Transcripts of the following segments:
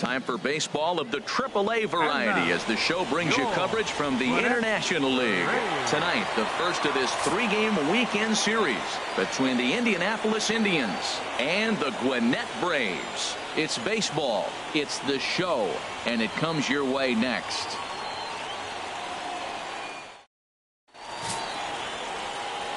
Time for baseball of the AAA variety as the show brings you coverage from the International League. Tonight, the first of this three-game weekend series between the Indianapolis Indians and the Gwinnett Braves. It's baseball, it's the show, and it comes your way next.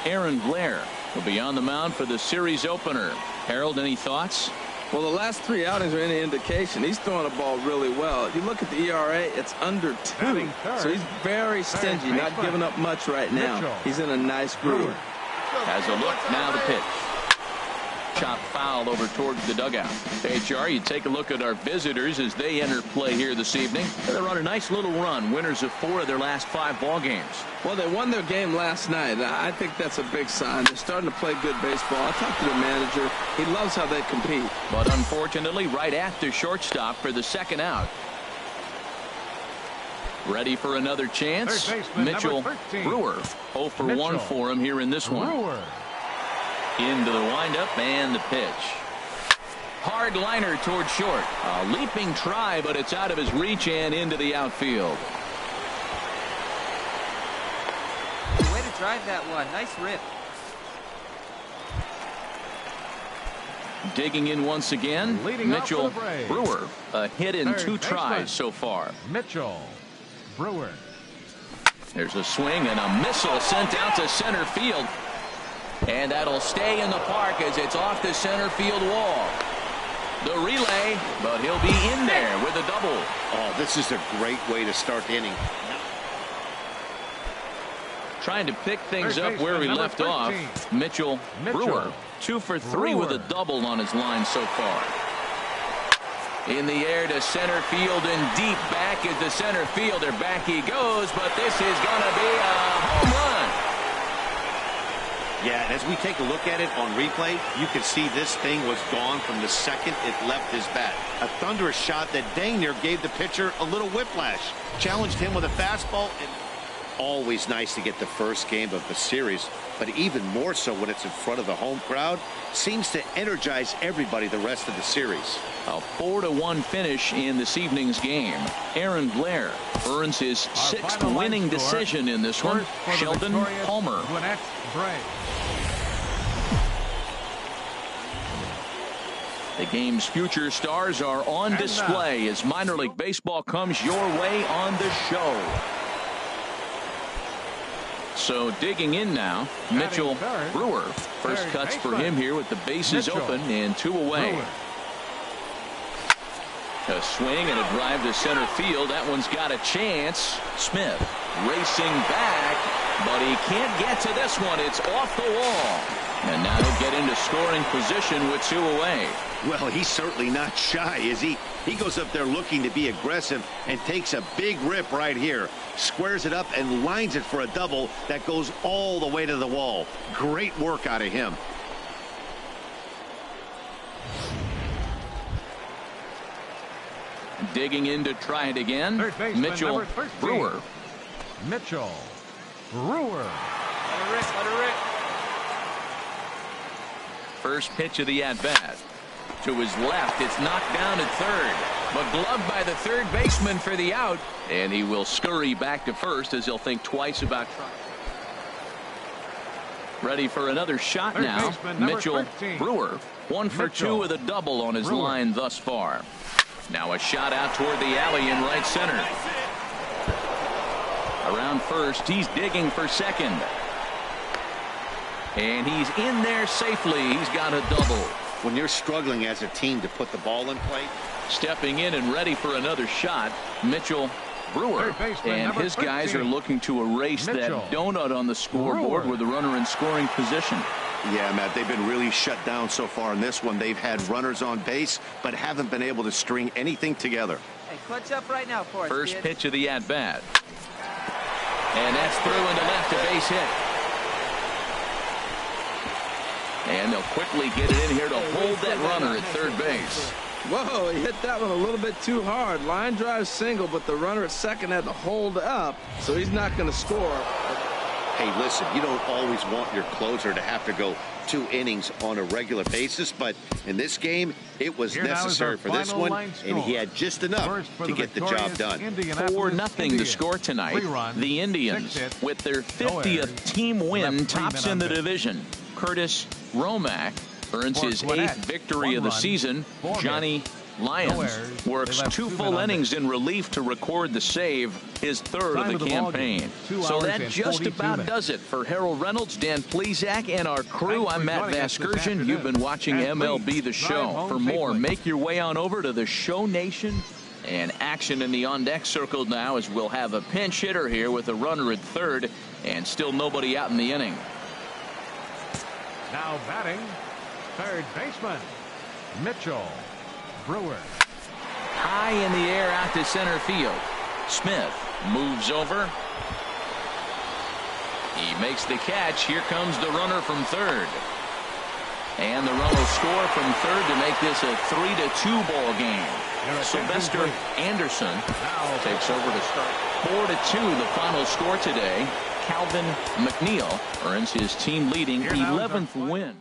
Aaron Blair will be on the mound for the series opener. Harold, any thoughts? Well, the last three outings are any indication. He's throwing the ball really well. If you look at the ERA, it's under 2. So he's very stingy, not giving up much right now. He's in a nice groove. Has a look, now the pitch. Chop foul over towards the dugout. HR, you take a look at our visitors as they enter play here this evening. They're on a nice little run, winners of 4 of their last 5 ball games. Well, they won their game last night. I think that's a big sign. They're starting to play good baseball. I talked to the manager. He loves how they compete. But unfortunately, right at the shortstop for the second out. Ready for another chance. Mitchell Brewer. 0 for 1 for him here in this one. Into the windup and the pitch. Hard liner toward short. A leaping try, but it's out of his reach and into the outfield. Way to drive that one. Nice rip. Digging in once again, Mitchell Brewer. A hit in 2 tries so far. Mitchell Brewer. There's a swing and a missile sent out to center field. And that'll stay in the park as it's off the center field wall. The relay, but he'll be in there with a double. Oh, this is a great way to start the inning. Trying to pick things up where we left off. Mitchell Brewer, 2 for 3 with a double on his line so far. In the air to center field and deep back is the center fielder. Back he goes, but this is going to be a home run. Yeah, and as we take a look at it on replay, you can see this thing was gone from the second it left his bat. A thunderous shot that dang near gave the pitcher a little whiplash. Challenged him with a fastball. And always nice to get the first game of the series, but even more so when it's in front of the home crowd. Seems to energize everybody the rest of the series. A 4-1 finish in this evening's game. Aaron Blair earns his 6th winning decision in this one. Sheldon Palmer. The game's future stars are on display as minor league baseball comes your way on the show. So digging in now, Mitchell Brewer. First cuts for him here with the bases open and 2 away. A swing and a drive to center field. That one's got a chance. Smith racing back, but he can't get to this one. It's off the wall. And now he'll get into scoring position with 2 away. Well, he's certainly not shy, is he? He goes up there looking to be aggressive and takes a big rip right here. Squares it up and lines it for a double that goes all the way to the wall. Great work out of him. Digging in to try it again. Mitchell Brewer. Mitchell Brewer. Let her rip. First pitch of the at-bat. To his left, it's knocked down at third, but gloved by the third baseman for the out, and he will scurry back to first as he'll think twice about trying. Ready for another shot now. Mitchell Brewer, 1 for 2 with a double on his line thus far. Now a shot out toward the alley in right center. Around first, he's digging for second. And he's in there safely. He's got a double. When you're struggling as a team to put the ball in play. Stepping in and ready for another shot, Mitchell Brewer. And his guys are looking to erase that donut on the scoreboard with the runner in scoring position. Yeah, Matt, they've been really shut down so far in this one. They've had runners on base, but haven't been able to string anything together. Hey, clutch up right now for us. First pitch of the at-bat. And that's through into left, a base hit. And they'll quickly get it in here to hold that runner at third base. Whoa, he hit that one a little bit too hard. Line drive single, but the runner at second had to hold up, so he's not going to score. Hey, listen, you don't always want your closer to have to go 2 innings on a regular basis, but in this game, it was necessary for this one, and he had just enough to get the job done. 4-0 the score tonight. The Indians, with their 50th team win, tops in the division. Curtis Romack earns his 8th victory of the season. Johnny Lyons works 2 full innings in relief to record the save, his 3rd of the campaign. So that just about does it for Harold Reynolds, Dan Plesac, and our crew. I'm Matt Vasgersian. You've been watching MLB The Show. For more, make your way on over to the Show Nation. And action in the on-deck circle now as we'll have a pinch hitter here with a runner at 3rd and still nobody out in the inning. Now batting, 3rd baseman, Mitchell. Brewer. High in the air out to center field. Smith moves over. He makes the catch. Here comes the runner from 3rd. And the run will score from 3rd to make this a 3-2 ball game. Sylvester Anderson takes over to start. 4-2 the final score today. Calvin McNeil earns his team leading 11th win.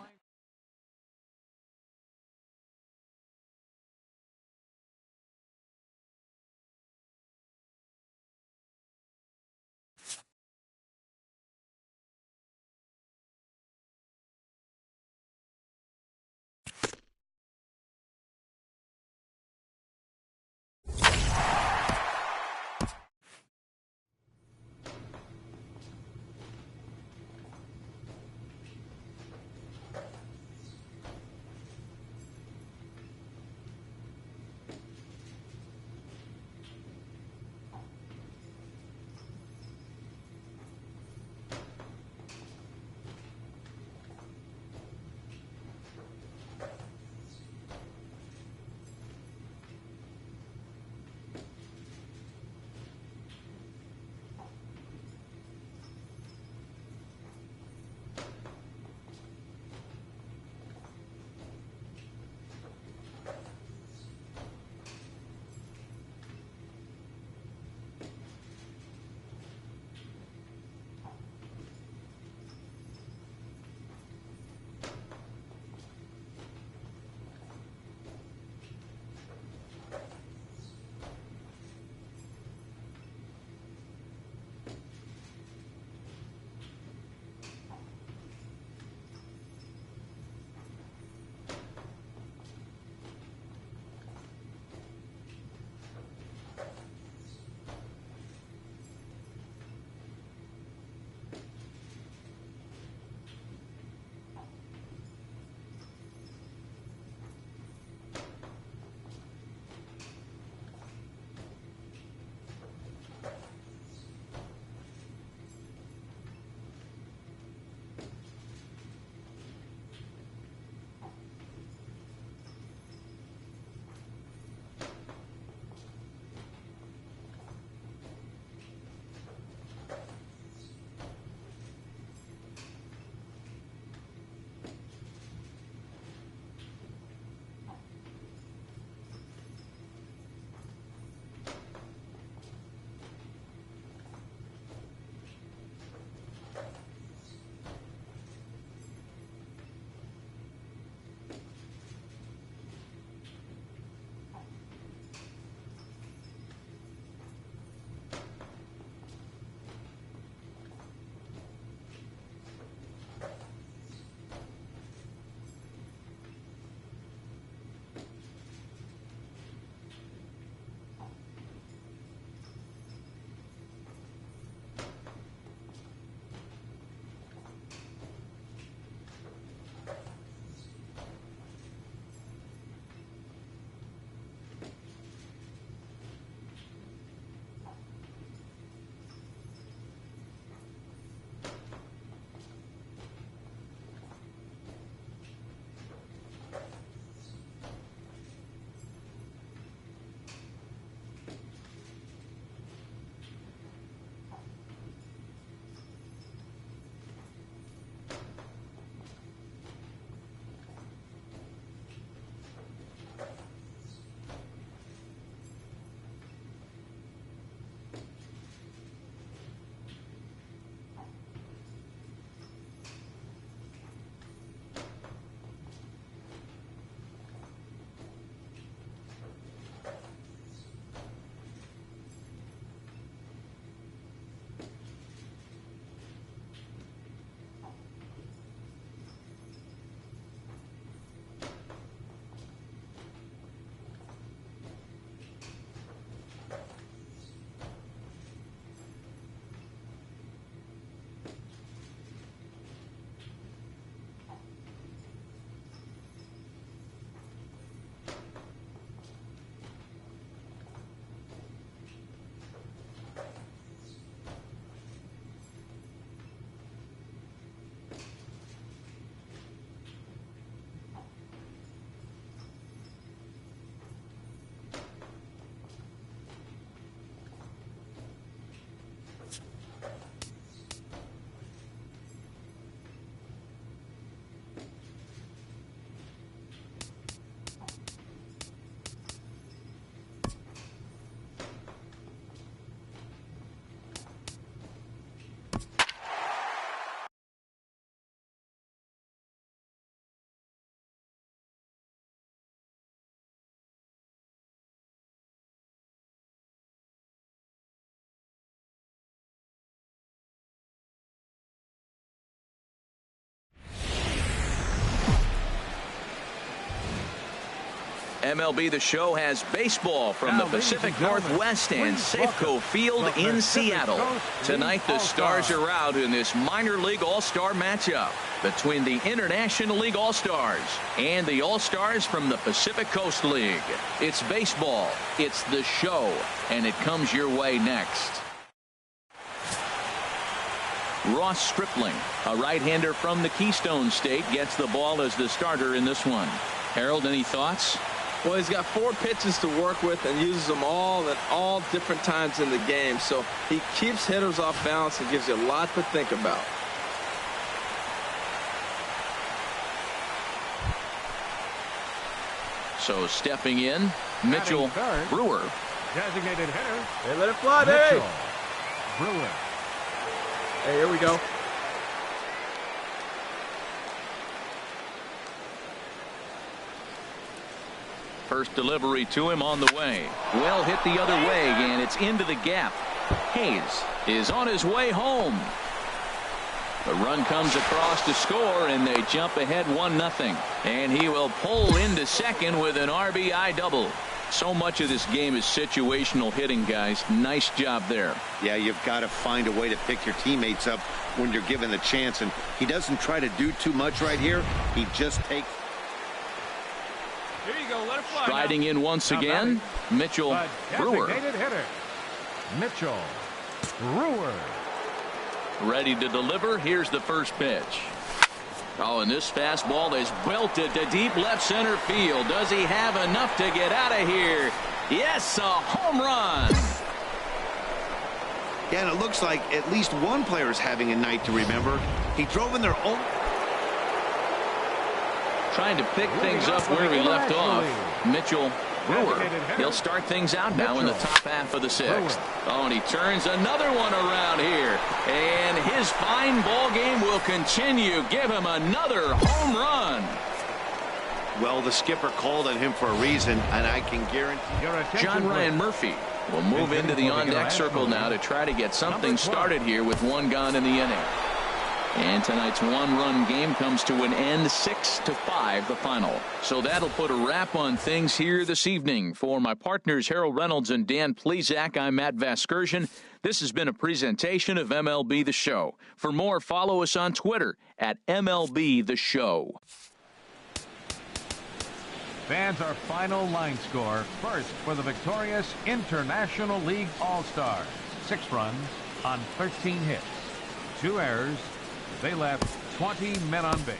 MLB The Show has baseball from the Pacific Northwest and Safeco Field in Seattle. Tonight, the Stars are out in this minor league all-star matchup between the International League All-Stars and the All-Stars from the Pacific Coast League. It's baseball, it's the show, and it comes your way next. Ross Stripling, a right-hander from the Keystone State, gets the ball as the starter in this one. Harold, any thoughts? Well, he's got 4 pitches to work with and uses them all at all different times in the game. So he keeps hitters off balance and gives you a lot to think about. So stepping in, Mitchell Brewer. Designated hitter. Hey, let it fly, Mitchell Brewer. Hey, here we go. First delivery to him on the way. Well hit the other way, and it's into the gap. Hayes is on his way home. The run comes across to score, and they jump ahead 1-0. And he will pull into second with an RBI double. So much of this game is situational hitting, guys. Nice job there. Yeah, you've got to find a way to pick your teammates up when you're given the chance, and he doesn't try to do too much right here. He just takes. Here you go, let it fly. Striding in once again, Mitchell Brewer. Designated hitter, Mitchell Brewer. Ready to deliver. Here's the first pitch. Oh, and this fastball is belted to deep left center field. Does he have enough to get out of here? Yes, a home run. Yeah, and it looks like at least one player is having a night to remember. He drove in their own. Trying to pick things up where he left off. Mitchell Brewer. He'll start things out now in the top half of the 6th. Oh, and he turns another one around here. And his fine ball game will continue. Give him another home run. Well, the skipper called on him for a reason, and I can guarantee. John Ryan Murphy will move into the on-deck circle now to try to get something started here with 1 gone in the inning. And tonight's 1-run game comes to an end, 6-5 the final. So that'll put a wrap on things here this evening. For my partners Harold Reynolds and Dan Plesac, I'm Matt Vasgersian. This has been a presentation of MLB The Show. For more, follow us on Twitter at MLB The Show. Fans, our final line score. First for the victorious International League All-Stars. 6 runs on 13 hits. 2 errors. They left 20 men on base.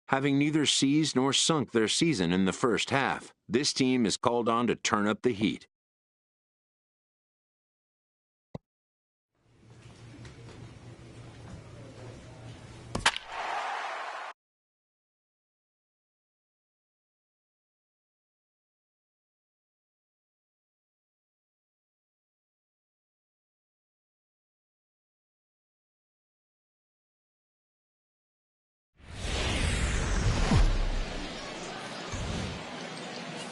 Having neither seized nor sunk their season in the first half, this team is called on to turn up the heat.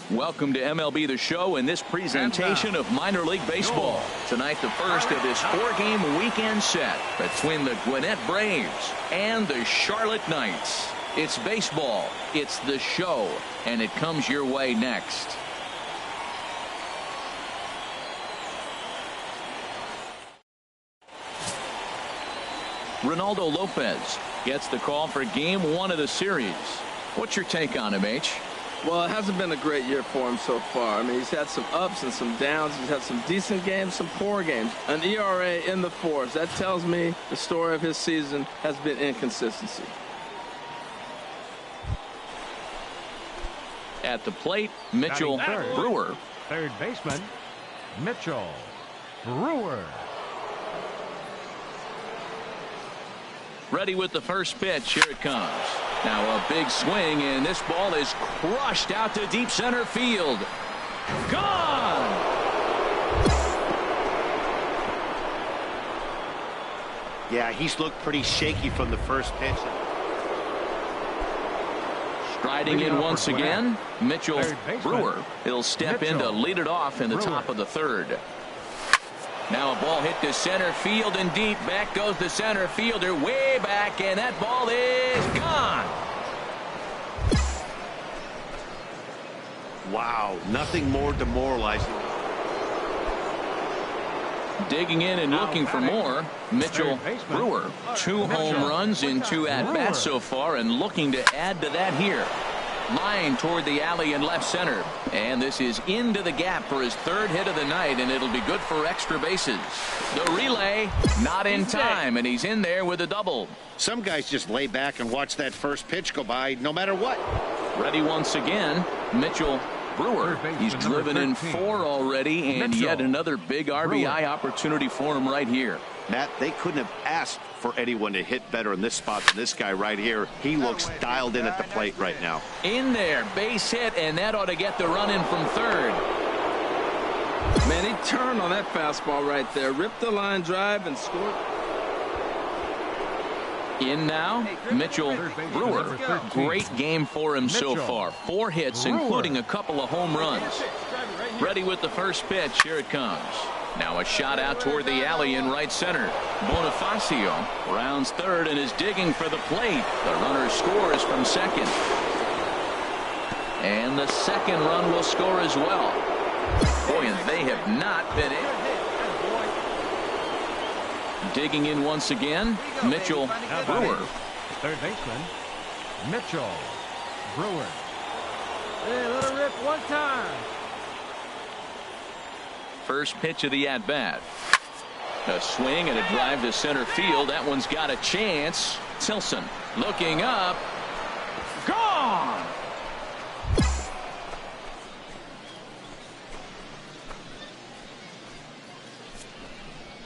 Welcome to MLB The Show and this presentation of minor league baseball. Tonight, the first of this four-game weekend set between the Gwinnett Braves and the Charlotte Knights. It's baseball, it's the show, and it comes your way next. Ronaldo Lopez gets the call for game one of the series. What's your take on him, H? Well, it hasn't been a great year for him so far. I mean, he's had some ups and some downs. He's had some decent games, some poor games. An ERA in the fours. That tells me the story of his season has been inconsistency. At the plate, Mitchell Brewer. Third baseman, Mitchell Brewer. Ready with the first pitch. Here it comes. Now a big swing, and this ball is crushed out to deep center field. Gone! Yeah, he's looked pretty shaky from the first pitch. Striding in once again, Mitchell Brewer. He'll step in to lead it off in the top of the third. Now a ball hit to center field and deep. Back goes the center fielder way back, and that ball is gone. Wow, nothing more demoralizing. Digging in and looking for more, Mitchell Brewer. 2 home runs in 2 at-bats so far, and looking to add to that here. Line toward the alley in left center, and this is into the gap for his 3rd hit of the night, and it'll be good for extra bases. The relay not in time, and he's in there with a double. Some guys just lay back and watch that first pitch go by no matter what. Ready once again, Mitchell Brewer. He's driven in 4 already, and yet another big RBI opportunity for him right here. Matt, they couldn't have asked for anyone to hit better in this spot than this guy right here. He looks dialed in at the plate right now. In there, base hit, and that ought to get the run in from third. Man, he turned on that fastball right there, ripped the line drive and scored. In now, Mitchell Brewer. Great game for him so far. 4 hits, including a couple of home runs. Ready with the first pitch. Here it comes. Now a shot out toward the alley in right center. Bonifacio rounds third and is digging for the plate. The runner scores from second. And the second run will score as well. Boy, and they have not been in. Digging in once again, Mitchell Brewer. Third baseman, Mitchell Brewer. Hey, let her rip one time. First pitch of the at-bat. A swing and a drive to center field. That one's got a chance. Tilson looking up. Gone!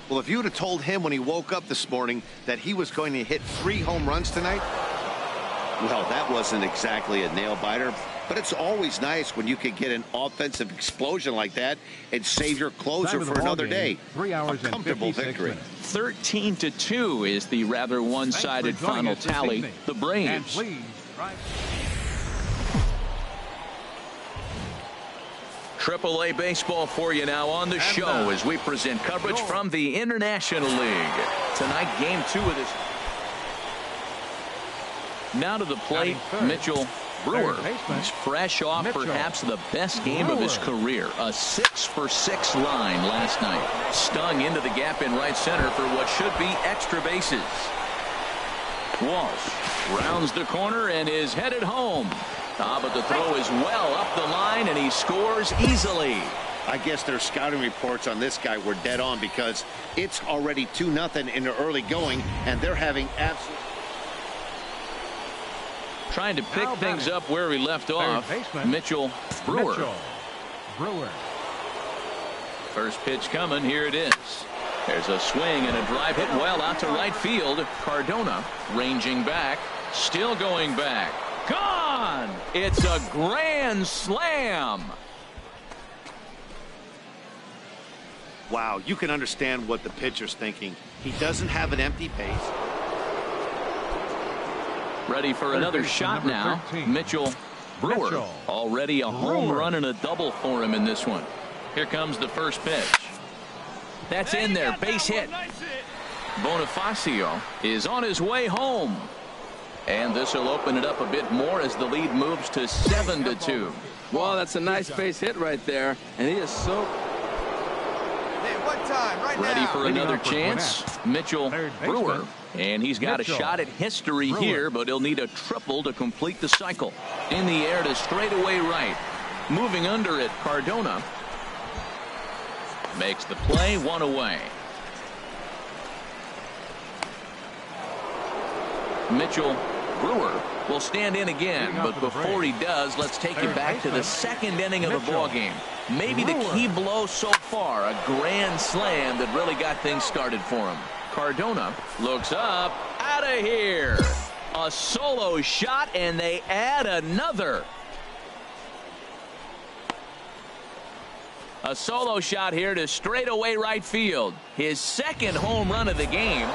Well, if you would have told him when he woke up this morning that he was going to hit 3 home runs tonight, well, that wasn't exactly a nail-biter. But it's always nice when you can get an offensive explosion like that and save your closer for another day. 3 hours a comfortable victory. 13-2 is the rather one-sided final tally. The Braves. AAA baseball for you now on the show as we present coverage from the International League. Tonight, game 2 of this. Now to the plate, Mitchell Brewer. He's fresh off perhaps the best game of his career. A 6-for-6 line last night. Stung into the gap in right center for what should be extra bases. Walsh rounds the corner and is headed home. But the throw is well up the line, and he scores easily. I guess their scouting reports on this guy were dead on because it's already 2-0 in the early going, and they're having absolute. Trying to pick things up where we left off. Mitchell Brewer. First pitch coming. Here it is. There's a swing and a drive hit well out to right field. Cardona ranging back. Still going back. Gone! It's a grand slam. Wow, you can understand what the pitcher's thinking. He doesn't have an empty base. Ready for another shot now. Mitchell Brewer. Already a home run and a double for him in this one. Here comes the first pitch. That's in there. Base hit. Bonifacio is on his way home. And this will open it up a bit more as the lead moves to 7-2. Well, that's a nice base hit right there. And he is so. Ready for another chance. Mitchell Brewer. And he's got a shot at history here, but he'll need a triple to complete the cycle. In the air to straightaway right. Moving under it, Cardona makes the play, 1 away. Mitchell Brewer will stand in again, but before he does, let's take you back to the second inning of the ball game. Maybe the key blow so far, a grand slam that really got things started for him. Cardona looks up, out of here. A solo shot, and they add another. A solo shot here to straightaway right field. His second home run of the game.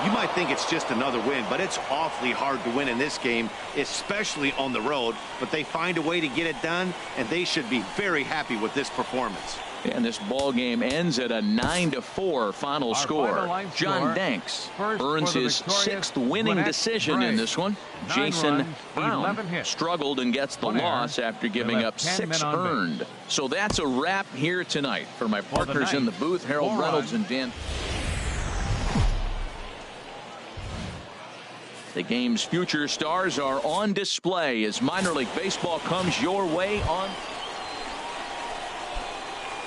You might think it's just another win, but it's awfully hard to win in this game, especially on the road. But they find a way to get it done, and they should be very happy with this performance. And this ball game ends at a 9-4 final score. John Danks earns his 6th winning decision in this one. Jason Brown struggled and gets the loss after giving up 6 earned. So that's a wrap here tonight. For my partners in the booth, Harold Reynolds and Dan. The game's future stars are on display as minor league baseball comes your way on.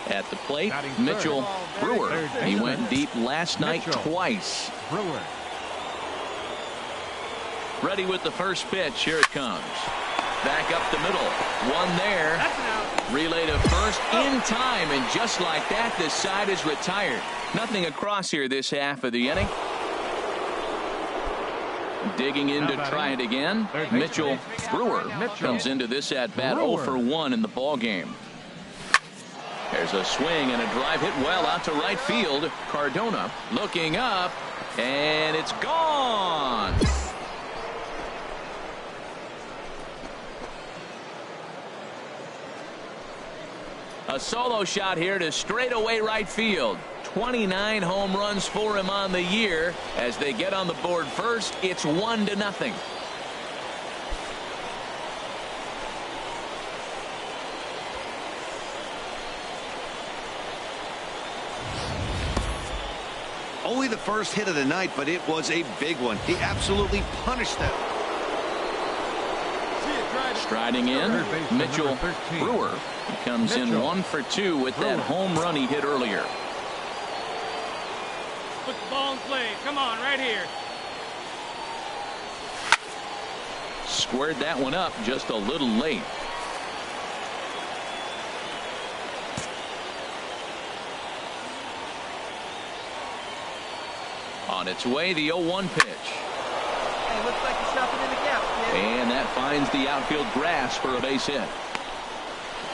At the plate, Mitchell Brewer. He went deep last night twice. Ready with the first pitch. Here it comes. Back up the middle. One there. Relay to first in time, and just like that, this side is retired. Nothing across here this half of the inning. Digging in to try it again. Mitchell Brewer comes into this at bat 0 for 1 in the ball game. There's There's a swing and a drive hit well out to right field. Cardona looking up, and it's gone. A solo shot here to straightaway right field. 29 home runs for him on the year. As they get on the board first, it's 1-0. Only the first hit of the night, but it was a big one. He absolutely punished them. Striding in, Mitchell Brewer. He comes in 1 for 2 with that home run he hit earlier. Put the ball in play. Come on, right here. Squared that one up just a little late. On its way, the 0-1 pitch. Hey, looks like you're shopping in the gap, kid. And that finds the outfield grass for a base hit.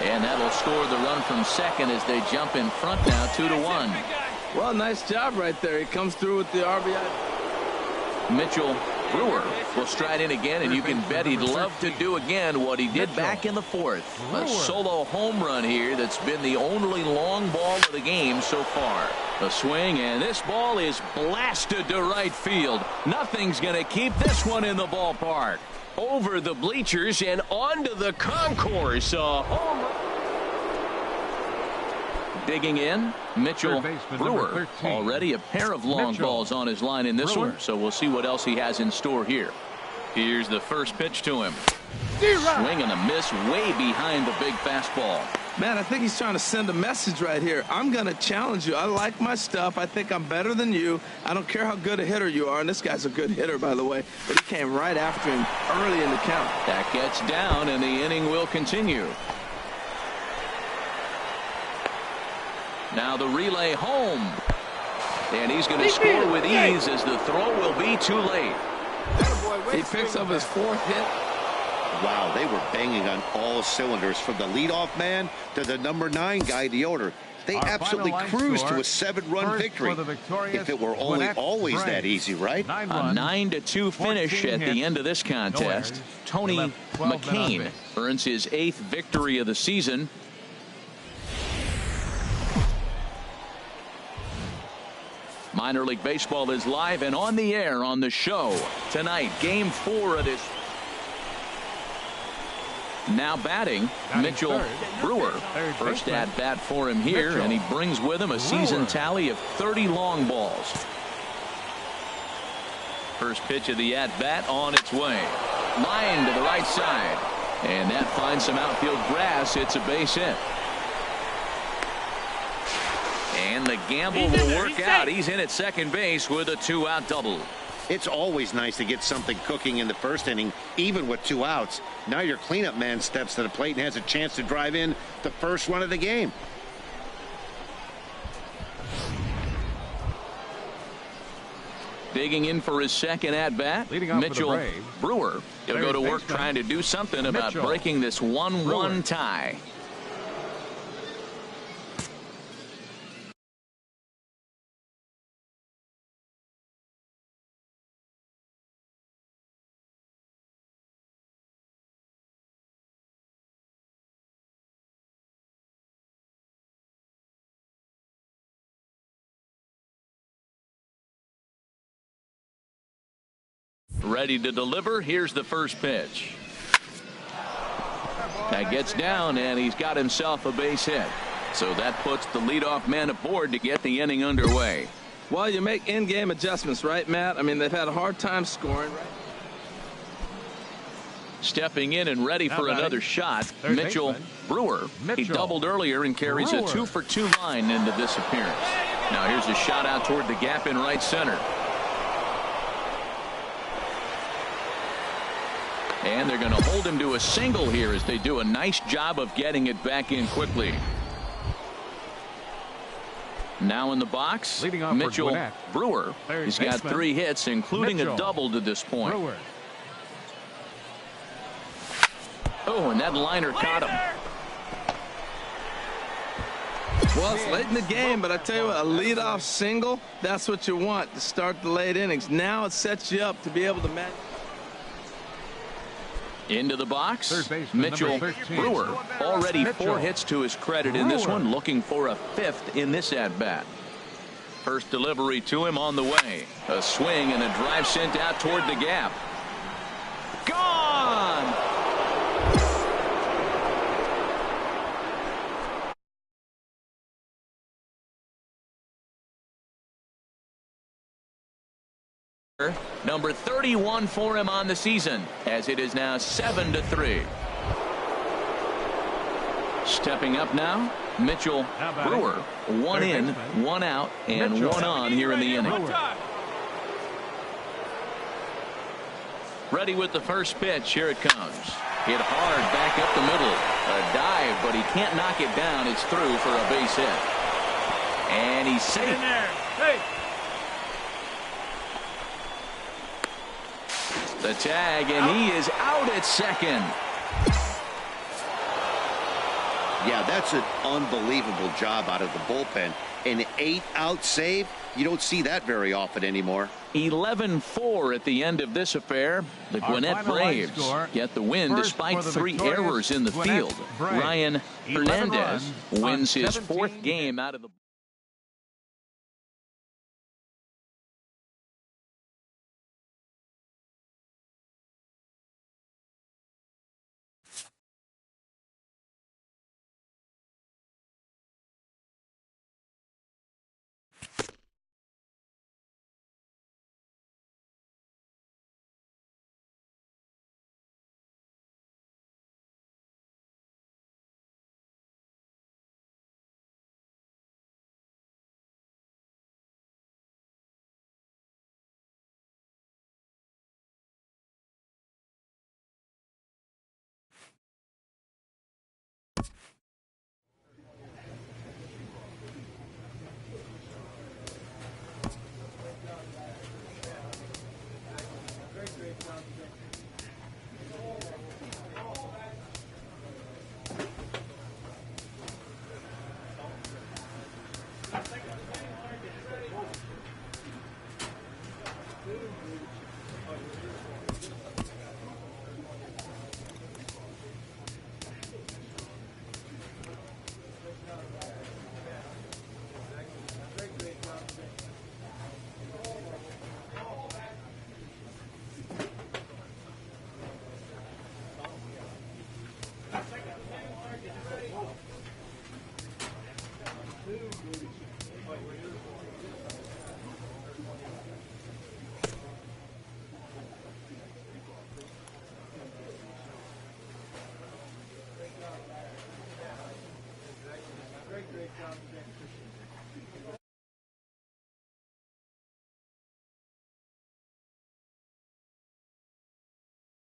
And that'll score the run from second as they jump in front now 2-1. Well, nice job right there. He comes through with the RBI. Mitchell Brewer will stride in again, and you can bet he'd love to do again what he did back in the fourth. A solo home run here that's been the only long ball of the game so far. A swing, and this ball is blasted to right field. Nothing's going to keep this one in the ballpark. Over the bleachers and onto the concourse. A home run. Digging in, Mitchell Brewer. Already a pair of long balls on his line in this one, so we'll see what else he has in store here. Here's the first pitch to him. Swing and a miss way behind the big fastball. Man, I think he's trying to send a message right here. I'm going to challenge you. I like my stuff. I think I'm better than you. I don't care how good a hitter you are. And this guy's a good hitter, by the way. But he came right after him early in the count. That gets down, and the inning will continue. Now the relay home. And he's going to score with ease as the throw will be too late. He picks up his fourth hit. Wow, they were banging on all cylinders from the leadoff man to the number 9 guy, the owner. They absolutely cruised to a 7-run victory. If it were only always that easy, right? A 9-2 finish at the end of this contest. Tony McCain earns his 8th victory of the season. Minor League Baseball is live and on the air on the show tonight. Game 4 of this. Now batting, Mitchell Brewer. First at bat for him here, and he brings with him a season tally of 30 long balls. First pitch of the at bat on its way. Line to the right side, and that finds some outfield grass. It's a base hit. And the gamble will work out. He's in at second base with a 2-out double. It's always nice to get something cooking in the first inning, even with 2 outs. Now your cleanup man steps to the plate and has a chance to drive in the first run of the game. Digging in for his second at bat, Mitchell Brewer. He'll go to work trying to do something about breaking this 1-1 tie. Ready to deliver. Here's the first pitch. That gets down, and he's got himself a base hit. So that puts the leadoff man aboard to get the inning underway. Well, you make in-game adjustments, right, Matt? I mean, they've had a hard time scoring, right? Stepping in and ready for another shot, Mitchell Brewer. He doubled earlier and carries a 2-for-2 line into this appearance. Now here's a shot out toward the gap in right center. And they're going to hold him to a single here as they do a nice job of getting it back in quickly. Now in the box, Mitchell Brewer. He's got 3 hits, including a double to this point. Oh, and that liner caught him. Well, it's late in the game, but I tell you what, a leadoff single, that's what you want to start the late innings. Now it sets you up to be able to match. Into the box, Mitchell Brewer. Already Mitchell. 4 hits to his credit in this one, looking for a 5th in this at-bat. First delivery to him on the way. A swing and a drive sent out toward the gap. Gone! Number 31 for him on the season, as it is now 7-3. Stepping up now, Mitchell Brewer. 1 in, 1 out, and Mitchell. 1 on here in the inning. Ready with the first pitch. Here it comes. Hit hard back up the middle. A dive, but he can't knock it down. It's through for a base hit. And he's safe. In there. Hey. The tag, and he is out at second. Yeah, that's an unbelievable job out of the bullpen. An 8-out save, you don't see that very often anymore. 11-4 at the end of this affair. The Gwinnett Braves get the win despite 3 errors in the field. Ryan Hernandez wins his 4th game out of the